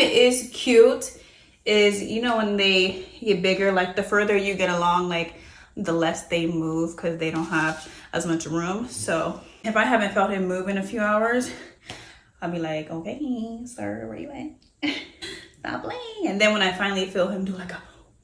it is cute is, you know, when they get bigger, like the further you get along, like the less they move because they don't have as much room. So if I haven't felt him move in a few hours, I'll be like, okay, sir, where you at? Stop playing. And then when I finally feel him do like a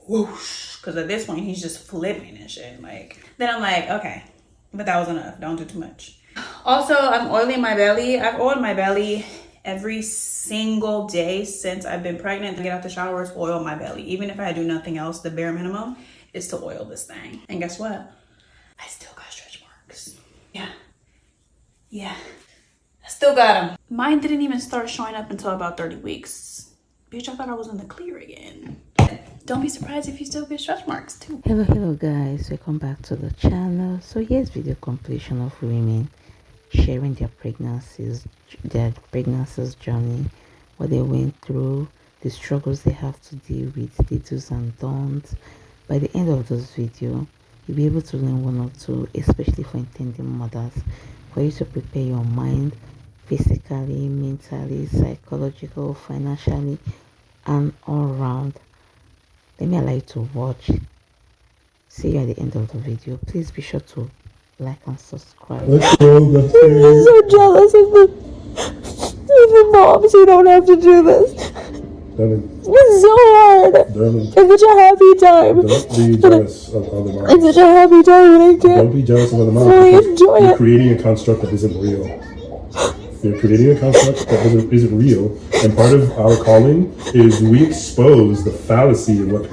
whoosh, because at this point he's just flipping and shit, like, then I'm like, okay, but that was enough. Don't do too much. Also, I'm oiling my belly. I've oiled my belly every single day since I've been pregnant. To get out the shower is oil my belly. Even if I do nothing else, the bare minimum is to oil this thing. And guess what? I still got stretch marks. Yeah, I still got them. Mine didn't even start showing up until about 30 weeks. Bitch, I thought I was in the clear again. Don't be surprised if you still get stretch marks too. Hello guys, welcome back to the channel. So here's video completion of women sharing their pregnancy journey, what they went through, the struggles they have to deal with, the do's and don'ts. By the end of this video, you'll be able to learn one or two, especially for intending mothers, for you to prepare your mind physically, mentally, psychological, financially, and all around. Let me allow you to watch. See you at the end of the video. Please be sure to like and subscribe. Let's go. I'm so jealous of the moms who don't have to do this. Darling, It's so hard. darling, It's such a happy time. don't be jealous of other moms. It's such a happy time and I Don't can't be jealous of other moms. really because enjoy You're it. creating a construct that isn't real. You're creating a construct that isn't real. And part of our calling is we expose the fallacy of what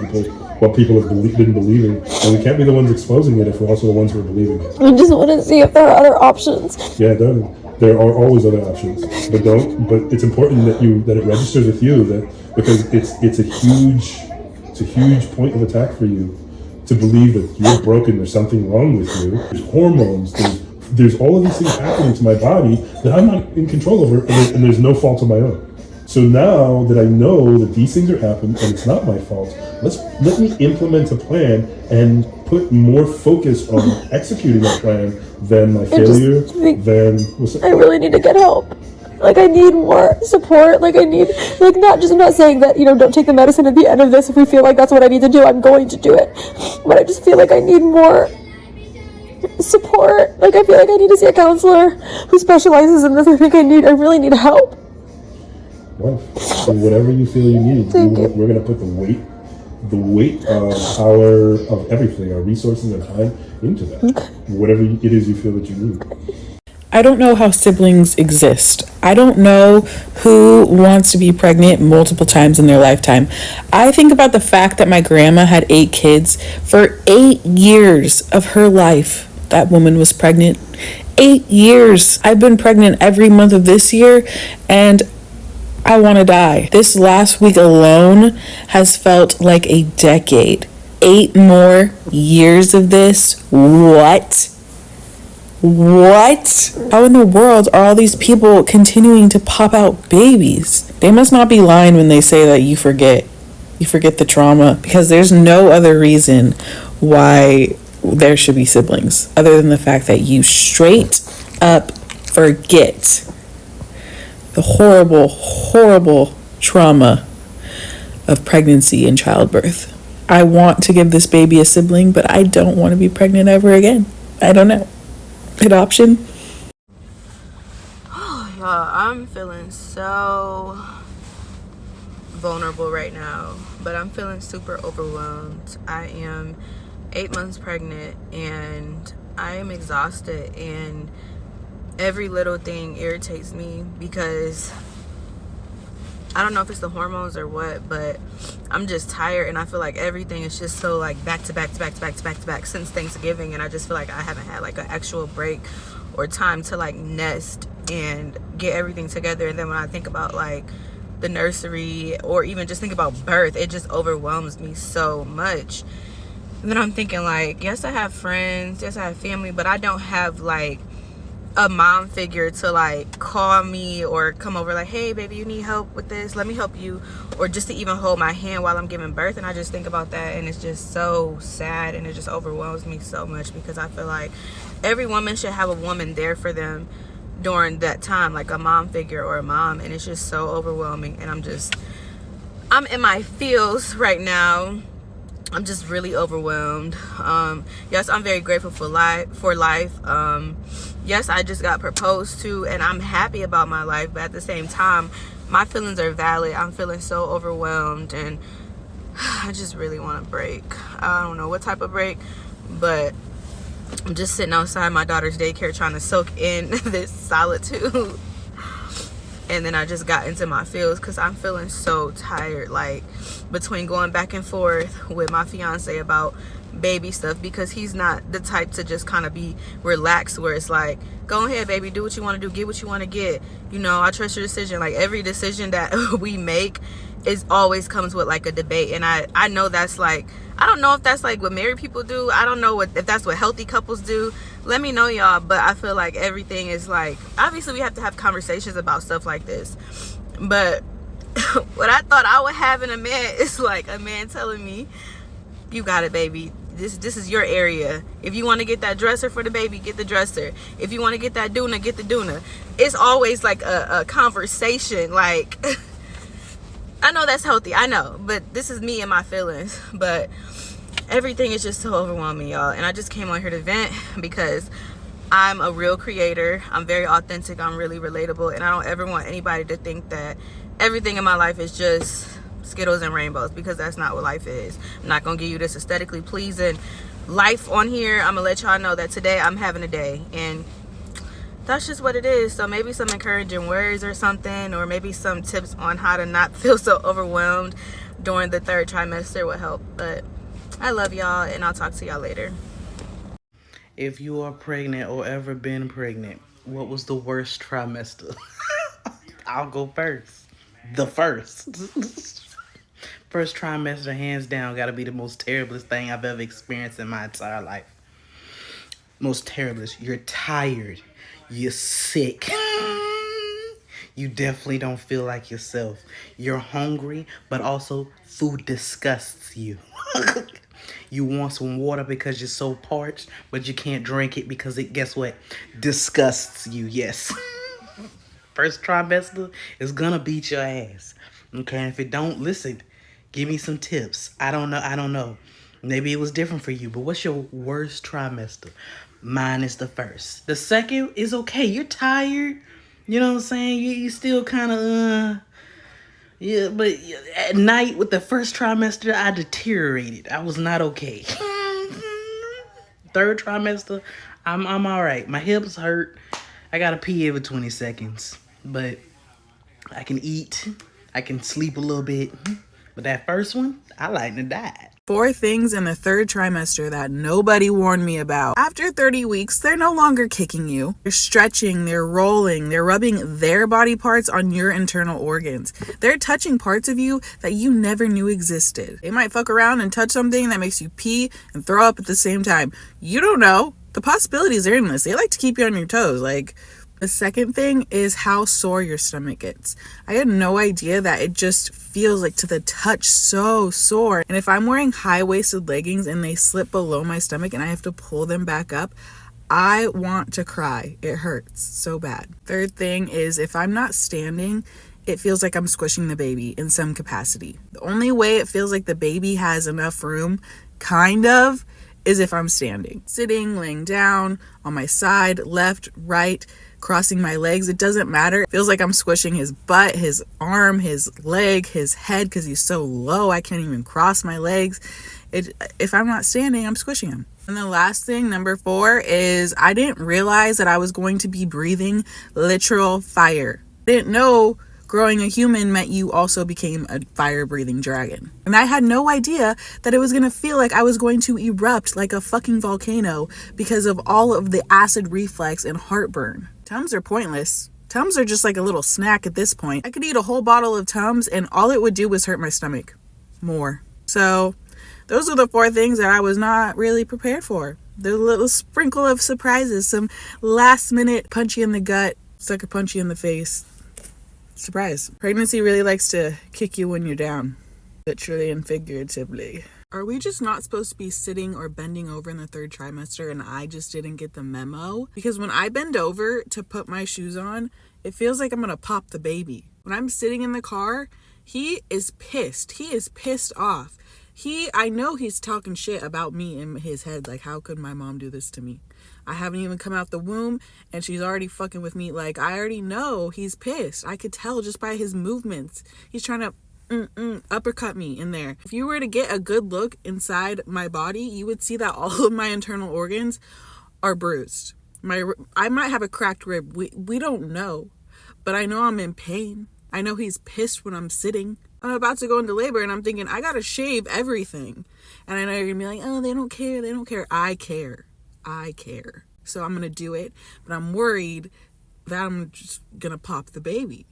people have been believing. And we can't be the ones exposing it if we're also the ones who are believing it. I just want to see if there are other options. Yeah, darling. There are always other options, but it's important that it registers with you, that because it's a huge point of attack for you to believe that you're broken, there's something wrong with you. There's hormones, there's all of these things happening to my body that I'm not in control over, and there's no fault of my own. So now that I know that these things are happening and it's not my fault, let me implement a plan and put more focus on executing a plan than my failure, I really need to get help. Like, I need more support. Like, I need, like, I'm not saying that, you know, don't take the medicine at the end of this. If we feel like that's what I need to do, I'm going to do it. But I just feel like I need more support. Like, I feel like I need to see a counselor who specializes in this. I really need help. Well, so whatever you feel you need, we're going to put the weight of everything, our resources and time into that. Okay. Whatever it is you feel that you need. I don't know how siblings exist. I don't know who wants to be pregnant multiple times in their lifetime. I think about the fact that my grandma had 8 kids. For 8 years of her life, that woman was pregnant. 8 years. I've been pregnant every month of this year, and I want to die. This last week alone has felt like a decade. 8 more years of this? What? How in the world are all these people continuing to pop out babies? They must not be lying when they say that you forget the trauma, because there's no other reason why there should be siblings other than the fact that you straight up forget the horrible trauma of pregnancy and childbirth. I want to give this baby a sibling, but I don't want to be pregnant ever again. I don't know. Adoption? Oh, y'all, I'm feeling so vulnerable right now, but I'm feeling super overwhelmed. I am 8 months pregnant and I am exhausted, and every little thing irritates me because I don't know if it's the hormones or what, but I'm just tired, and I feel like everything is just so like back to back since Thanksgiving, and I just feel like I haven't had like an actual break or time to like nest and get everything together. And then when I think about like the nursery or even just think about birth, it just overwhelms me so much. And then I'm thinking like, yes, I have friends, yes, I have family, but I don't have like a mom figure to like call me or come over like, hey baby, you need help with this, let me help you, or just to even hold my hand while I'm giving birth. And I just think about that, and it's just so sad, and it just overwhelms me so much, because I feel like every woman should have a woman there for them during that time, like a mom figure or a mom, and it's just so overwhelming. And I'm in my feels right now. I'm just really overwhelmed. Yes, I'm very grateful for life. Yes, I just got proposed to and I'm happy about my life, but at the same time, my feelings are valid. I'm feeling so overwhelmed and I just really want a break. I don't know what type of break, but I'm just sitting outside my daughter's daycare trying to soak in this solitude. And then I just got into my feels because I'm feeling so tired, like between going back and forth with my fiance about baby stuff, because he's not the type to just kind of be relaxed where it's like, go ahead baby, do what you want to do, get what you want to get, you know, I trust your decision. Like every decision that we make is always comes with like a debate, and I know that's like, I don't know if that's like what married people do. I don't know if that's what healthy couples do. Let me know, y'all. But I feel like everything is like, obviously we have to have conversations about stuff like this, but what I thought I would have in a man is like a man telling me, you got it baby, this is your area. If you want to get that dresser for the baby, get the dresser. If you want to get that doona, get the doona. It's always like a conversation. Like I know that's healthy, I know, but this is me and my feelings. But everything is just so overwhelming, y'all, and I just came on here to vent because I'm a real creator. I'm very authentic, I'm really relatable, and I don't ever want anybody to think that everything in my life is just Skittles and rainbows, because that's not what life is. I'm not gonna give you this aesthetically pleasing life on here. I'm gonna let y'all know that today I'm having a day, and that's just what it is. So maybe some encouraging words or something, or maybe some tips on how to not feel so overwhelmed during the third trimester would help. But I love y'all, and I'll talk to y'all later. If you are pregnant or ever been pregnant, what was the worst trimester? I'll go first. The first. First trimester, hands down, gotta be the most terriblest thing I've ever experienced in my entire life. Most terriblest. You're tired. You're sick. You definitely don't feel like yourself. You're hungry, but also food disgusts you. You want some water because you're so parched, but you can't drink it because it, guess what? Disgusts you, yes. First trimester is gonna beat your ass. Okay, and if it don't, listen, give me some tips. I don't know. Maybe it was different for you, but what's your worst trimester? Mine is the first. The second is okay. You're tired. You know what I'm saying? You still kind of, yeah, but at night with the first trimester, I deteriorated. I was not okay. Third trimester, I'm all right. My hips hurt. I gotta pee every 20 seconds, but I can eat. I can sleep a little bit. But that first one, I like to die. 4 things in the third trimester that nobody warned me about. After 30 weeks, they're no longer kicking you. They're stretching, they're rolling, they're rubbing their body parts on your internal organs. They're touching parts of you that you never knew existed. They might fuck around and touch something that makes you pee and throw up at the same time. You don't know. The possibilities are endless. They like to keep you on your toes. Like, the second thing is how sore your stomach gets. I had no idea that it just feels like to the touch so sore. And if I'm wearing high-waisted leggings and they slip below my stomach and I have to pull them back up, I want to cry. It hurts so bad. Third thing is if I'm not standing, it feels like I'm squishing the baby in some capacity. The only way it feels like the baby has enough room, kind of, is if I'm standing. Sitting, laying down, on my side, left, right, crossing my legs, it doesn't matter. It feels like I'm squishing his butt, his arm, his leg, his head, because he's so low I can't even cross my legs. If I'm not standing, I'm squishing him. And the last thing, number 4, is I didn't realize that I was going to be breathing literal fire. I didn't know growing a human meant you also became a fire-breathing dragon. And I had no idea that it was going to feel like I was going to erupt like a fucking volcano because of all of the acid reflux and heartburn. Tums are pointless. Tums are just like a little snack at this point. I could eat a whole bottle of Tums and all it would do was hurt my stomach more. So those are the 4 things that I was not really prepared for. The little sprinkle of surprises, some last minute punchy in the gut, sucker punchy in the face. Surprise. Pregnancy really likes to kick you when you're down, literally and figuratively. Are we just not supposed to be sitting or bending over in the third trimester and I just didn't get the memo? Because when I bend over to put my shoes on, it feels like I'm gonna pop the baby. When I'm sitting in the car, He is pissed. He is pissed off. I know he's talking shit about me in his head. Like, how could my mom do this to me? I haven't even come out the womb and she's already fucking with me. Like, I already know he's pissed. I could tell just by his movements. He's trying to uppercut me in there. If you were to get a good look inside my body, you would see that all of my internal organs are bruised. I might have a cracked rib. We don't know. But I know I'm in pain. I know he's pissed when I'm sitting. I'm about to go into labor and I'm thinking, I gotta shave everything. And I know you're gonna be like, oh, they don't care. They don't care. I care. I care. So I'm gonna do it. But I'm worried that I'm just gonna pop the baby.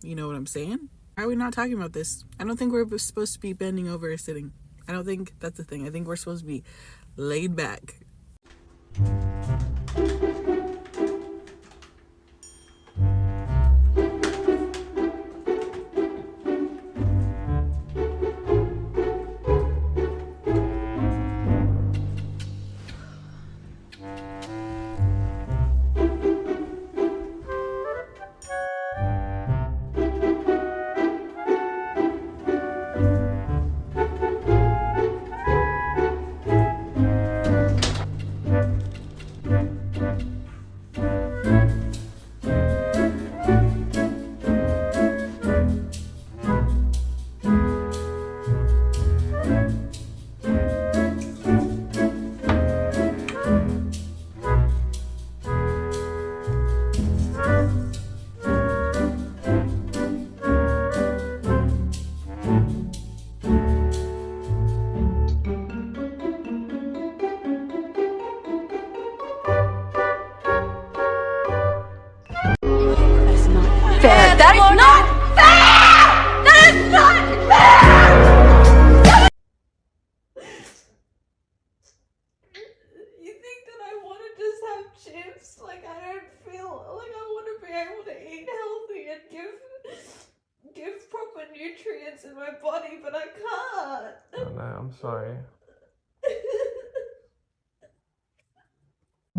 You know what I'm saying? Why are we not talking about this? I don't think we're supposed to be bending over or sitting. I don't think that's a thing. I think we're supposed to be laid back. You think that I want to just have chips? Like, I don't feel like I want to be able to eat healthy and give proper nutrients in my body, but I can't. Oh, no, I'm sorry.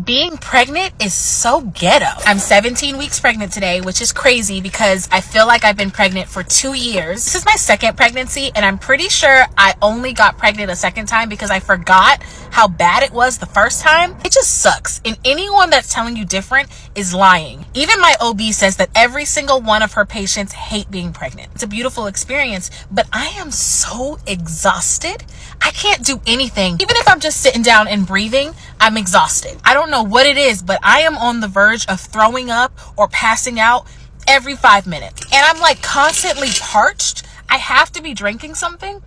Being pregnant is so ghetto. I'm 17 weeks pregnant today, which is crazy because I feel like I've been pregnant for 2 years. This is my second pregnancy, and I'm pretty sure I only got pregnant a second time because I forgot how bad it was the first time. It just sucks. And anyone that's telling you different is lying. Even my OB says that every single one of her patients hate being pregnant. It's a beautiful experience, but I am so exhausted. I can't do anything. Even if I'm just sitting down and breathing, I'm exhausted. I don't know what it is, but I am on the verge of throwing up or passing out every 5 minutes. And I'm like constantly parched. I have to be drinking something.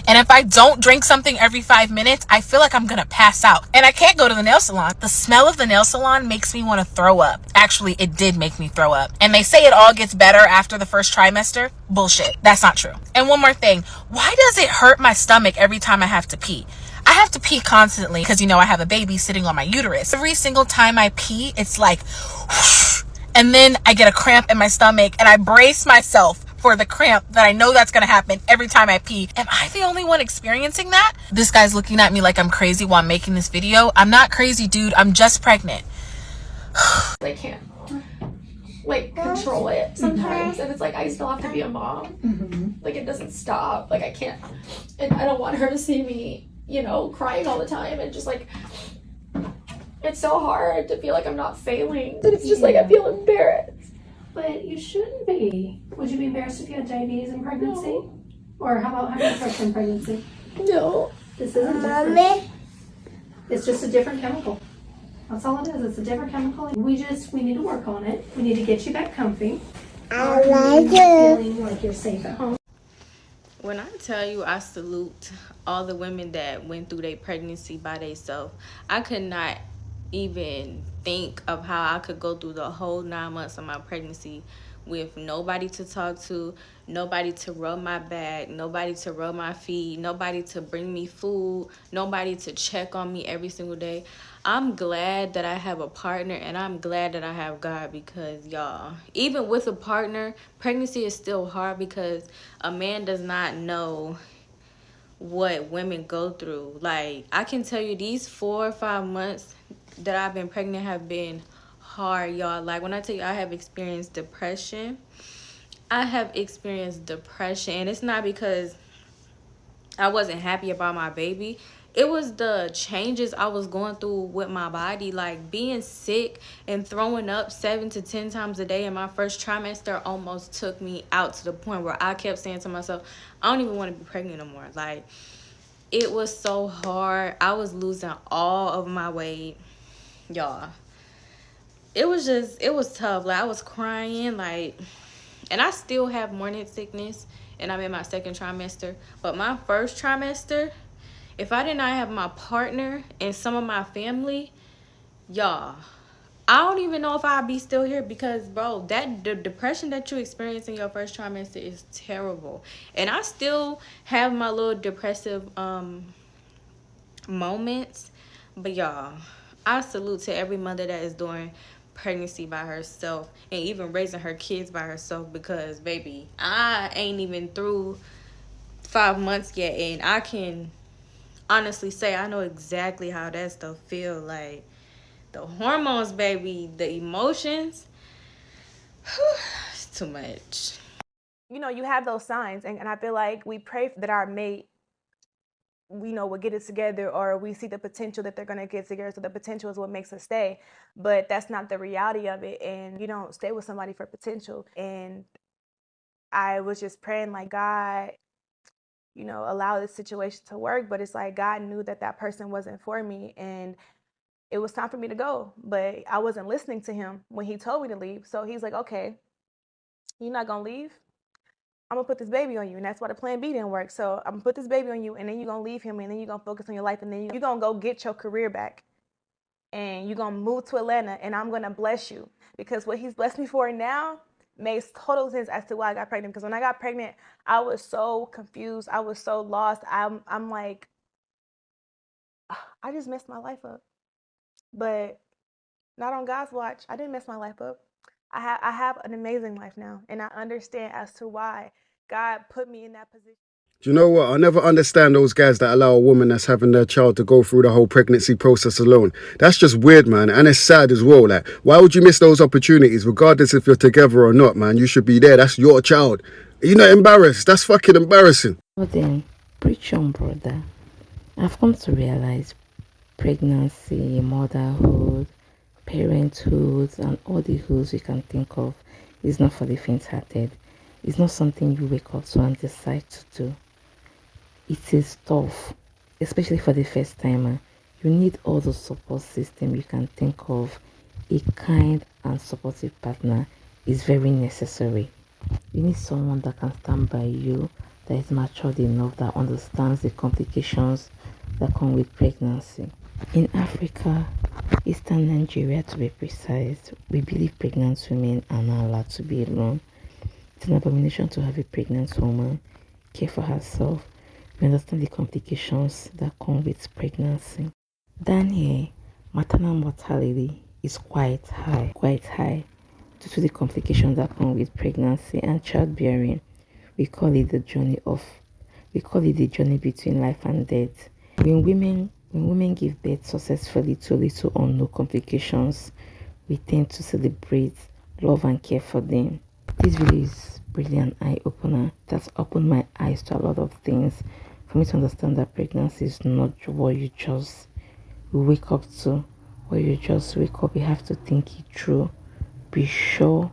And if I don't drink something every 5 minutes, I feel like I'm gonna pass out. And I can't go to the nail salon. The smell of the nail salon makes me want to throw up. Actually, it did make me throw up. And they say it all gets better after the first trimester. Bullshit. That's not true. And one more thing. Why does it hurt my stomach every time I have to pee? I have to pee constantly because, you know, I have a baby sitting on my uterus. Every single time I pee, it's like, whoosh, and then I get a cramp in my stomach and I brace myself for the cramp that I know that's going to happen every time I pee. Am I the only one experiencing that? This guy's looking at me like I'm crazy while I'm making this video. I'm not crazy, dude. I'm just pregnant. I can't like control it sometimes, and it's like I still have to be a mom. Like it doesn't stop. Like I can't, and I don't want her to see me, you know, crying all the time, and just like it's so hard to feel like I'm not failing. And it's just like I feel embarrassed. But you shouldn't be. Would you be embarrassed if you had diabetes in pregnancy? No. Or how about having a first in pregnancy? No. This isn't different. It's just a different chemical. That's all it is. It's a different chemical. We need to work on it. We need to get you back comfy. I like it. Feeling like you're safe at home. When I tell you I salute all the women that went through their pregnancy by themselves, I could not even think of how I could go through the whole 9 months of my pregnancy with nobody to talk to, nobody to rub my back, nobody to rub my feet, nobody to bring me food, nobody to check on me every single day. I'm glad that I have a partner, and I'm glad that I have God, because y'all, even with a partner, pregnancy is still hard because a man does not know what women go through. Like, I can tell you these 4 or 5 months that I've been pregnant have been hard, y'all. Like, when I tell you I have experienced depression, I have experienced depression, and it's not because I wasn't happy about my baby. It was the changes I was going through with my body, like being sick and throwing up 7 to 10 times a day in my first trimester almost took me out to the point where I kept saying to myself, I don't even want to be pregnant no more. Like, it was so hard. I was losing all of my weight, y'all. It was tough. Like, I was crying, like, and I still have morning sickness, and I'm in my second trimester. But my first trimester, if I did not have my partner and some of my family, y'all, I don't even know if I'd be still here, because, bro, the depression that you experience in your first trimester is terrible. And I still have my little depressive moments, but y'all, I salute to every mother that is doing pregnancy by herself and even raising her kids by herself, because baby, I ain't even through 5 months yet, and I can honestly say I know exactly how that stuff feel. Like, the hormones, baby, the emotions, it's too much. You know, you have those signs, and I feel like we pray that our mate, you know, will get it together, or we see the potential that they're going to get together, so the potential is what makes us stay. But that's not the reality of it, and you don't stay with somebody for potential. And I was just praying, like, God, you know, allow this situation to work. But it's like God knew that that person wasn't for me, and it was time for me to go. But I wasn't listening to him when he told me to leave. So he's like, okay, you're not going to leave? I'm gonna put this baby on you. And that's why the plan B didn't work. So I'm gonna put this baby on you, and then you're gonna leave him, and then you're gonna focus on your life, and then you're gonna go get your career back, and you're gonna move to Atlanta, and I'm gonna bless you. Because what he's blessed me for now makes total sense as to why I got pregnant. Because when I got pregnant, I was so confused, I was so lost. I'm like, I just messed my life up. But not on God's watch. I didn't mess my life up. I have an amazing life now, and I understand as to why God put me in that position. Do you know what? I never understand those guys that allow a woman that's having their child to go through the whole pregnancy process alone. That's just weird, man. And it's sad as well. Like, why would you miss those opportunities, regardless if you're together or not, man? You should be there. That's your child. You're not embarrassed. That's fucking embarrassing. But then, preach on, brother. I've come to realize pregnancy, motherhood, parenthood, and all the hoods you can think of is not for the faint-hearted. It's not something you wake up to and decide to do. It is tough, especially for the first timer. You need all the support system you can think of. A kind and supportive partner is very necessary. You need someone that can stand by you, that is matured enough, that understands the complications that come with pregnancy. In Africa, Eastern Nigeria to be precise, we believe pregnant women are not allowed to be alone. It's an abomination to have a pregnant woman care for herself. We understand the complications that come with pregnancy. Down here, maternal mortality is quite high due to the complications that come with pregnancy and childbearing. We call it the journey between life and death. When women give birth successfully to little or no complications, we tend to celebrate, love and care for them. This video is really an eye-opener that's opened my eyes to a lot of things, for me to understand that pregnancy is not what you just wake up to. What you just wake up, you have to think it through. Be sure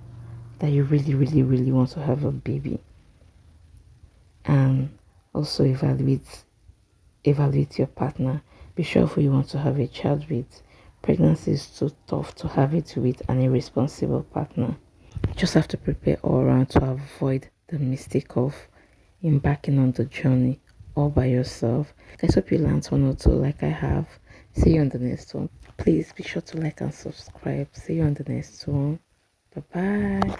that you really want to have a baby, and also evaluate your partner. Be sure who you want to have a child with. Pregnancy is too tough to have it with an irresponsible partner. You just have to prepare all around to avoid the mistake of embarking on the journey all by yourself. I hope you learned one or two like I have. See you on the next one. Please be sure to like and subscribe. See you on the next one. Bye bye.